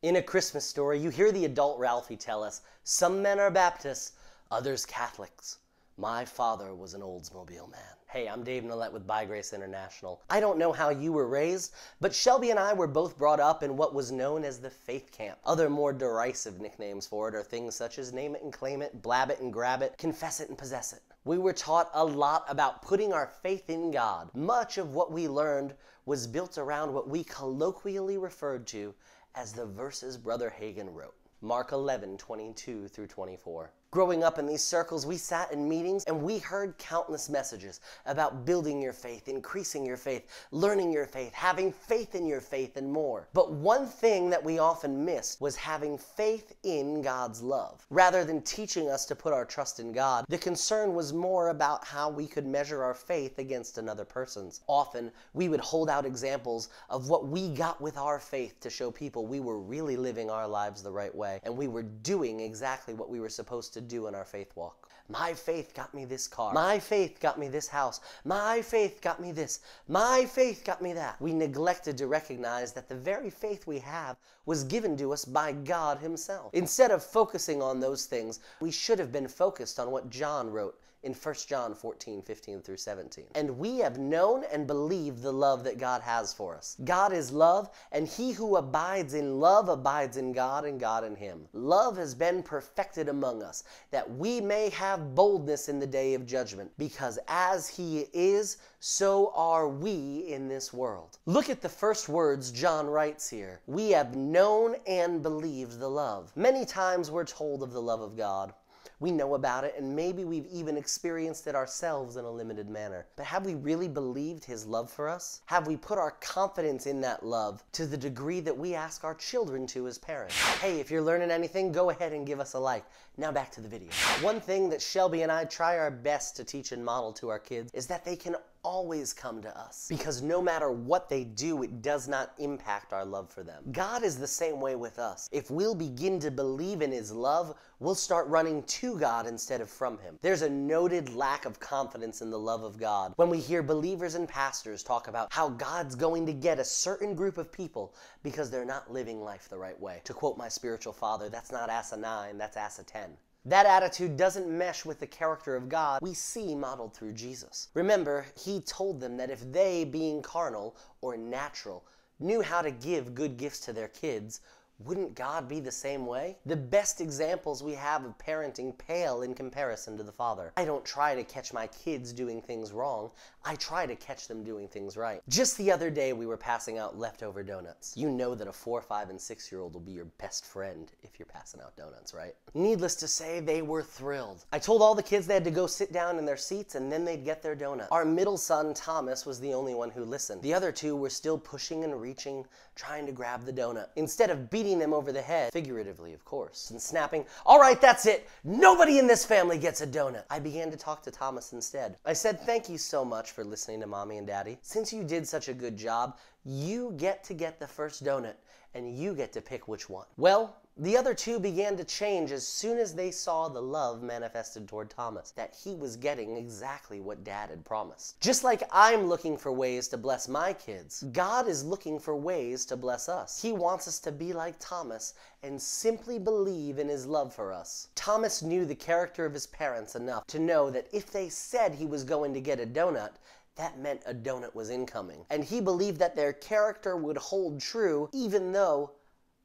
In A Christmas Story, you hear the adult Ralphie tell us, "Some men are Baptists, others Catholics. My father was an Oldsmobile man." Hey, I'm Dave Nalette with By Grace International. I don't know how you were raised, but Shelby and I were both brought up in what was known as the faith camp. Other more derisive nicknames for it are things such as name it and claim it, blab it and grab it, confess it and possess it. We were taught a lot about putting our faith in God. Much of what we learned was built around what we colloquially referred to as the verses Brother Hagin wrote. Mark 11:22 through 24. Growing up in these circles, we sat in meetings and we heard countless messages about building your faith, increasing your faith, learning your faith, having faith in your faith, and more. But one thing that we often missed was having faith in God's love. Rather than teaching us to put our trust in God, the concern was more about how we could measure our faith against another person's. Often, we would hold out examples of what we got with our faith to show people we were really living our lives the right way and we were doing exactly what we were supposed to do in our faith walk. My faith got me this car. My faith got me this house. My faith got me this. My faith got me that. We neglected to recognize that the very faith we have was given to us by God Himself. Instead of focusing on those things, we should have been focused on what John wrote in 1 John 14:15 through 17. "And we have known and believed the love that God has for us. God is love, and he who abides in love abides in God, and God in him. Love has been perfected among us, that we may have boldness in the day of judgment, because as he is, so are we in this world." Look at the first words John writes here. We have known and believed the love. Many times we're told of the love of God. We know about it, and maybe we've even experienced it ourselves in a limited manner. But have we really believed His love for us? Have we put our confidence in that love to the degree that we ask our children to as parents? Hey, if you're learning anything, go ahead and give us a like. Now back to the video. One thing that Shelby and I try our best to teach and model to our kids is that they can always come to us, because no matter what they do, it does not impact our love for them. God is the same way with us. If we'll begin to believe in His love, we'll start running to God instead of from Him. There's a noted lack of confidence in the love of God when we hear believers and pastors talk about how God's going to get a certain group of people because they're not living life the right way. To quote my spiritual father, that's not asinine, that's asinine. That attitude doesn't mesh with the character of God we see modeled through Jesus. Remember, He told them that if they, being carnal or natural, knew how to give good gifts to their kids, wouldn't God be the same way? The best examples we have of parenting pale in comparison to the Father. I don't try to catch my kids doing things wrong. I try to catch them doing things right. Just the other day, we were passing out leftover donuts. You know that a 4, 5, and 6-year-old will be your best friend if you're passing out donuts, right? Needless to say, they were thrilled. I told all the kids they had to go sit down in their seats and then they'd get their donut. Our middle son, Thomas, was the only one who listened. The other two were still pushing and reaching, trying to grab the donut. Instead of beating them over the head, figuratively of course, and snapping, "All right, that's it. Nobody in this family gets a donut," I began to talk to Thomas instead. I said, "Thank you so much for listening to Mommy and Daddy. Since you did such a good job, you get to get the first donut, and you get to pick which one." Well, the other two began to change as soon as they saw the love manifested toward Thomas, that he was getting exactly what Dad had promised. Just like I'm looking for ways to bless my kids, God is looking for ways to bless us. He wants us to be like Thomas and simply believe in His love for us. Thomas knew the character of his parents enough to know that if they said he was going to get a donut, that meant a donut was incoming. And he believed that their character would hold true even though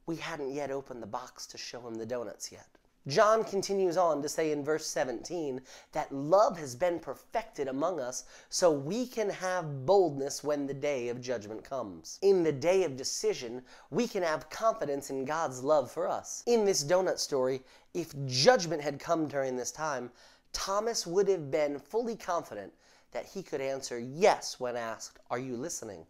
we hadn't yet opened the box to show him the donuts yet. John continues on to say in verse 17 that love has been perfected among us so we can have boldness when the day of judgment comes. In the day of decision, we can have confidence in God's love for us. In this donut story, if judgment had come during this time, Thomas would have been fully confident that he could answer yes when asked, "Are you listening?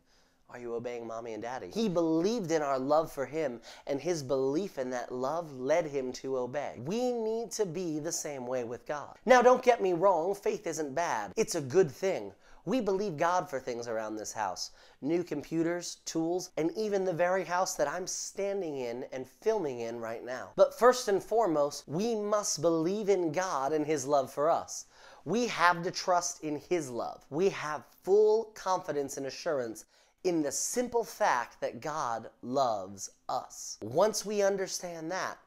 Are you obeying Mommy and Daddy?" He believed in our love for Him, and his belief in that love led him to obey. We need to be the same way with God. Now, don't get me wrong, faith isn't bad. It's a good thing. We believe God for things around this house. New computers, tools, and even the very house that I'm standing in and filming in right now. But first and foremost, we must believe in God and His love for us. We have to trust in His love. We have full confidence and assurance in the simple fact that God loves us. Once we understand that,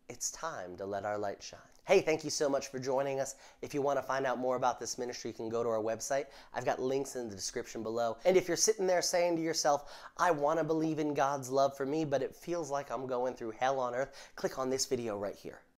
it's time to let our light shine. Hey, thank you so much for joining us. If you want to find out more about this ministry, you can go to our website. I've got links in the description below. And if you're sitting there saying to yourself, I want to believe in God's love for me, but it feels like I'm going through hell on earth, click on this video right here.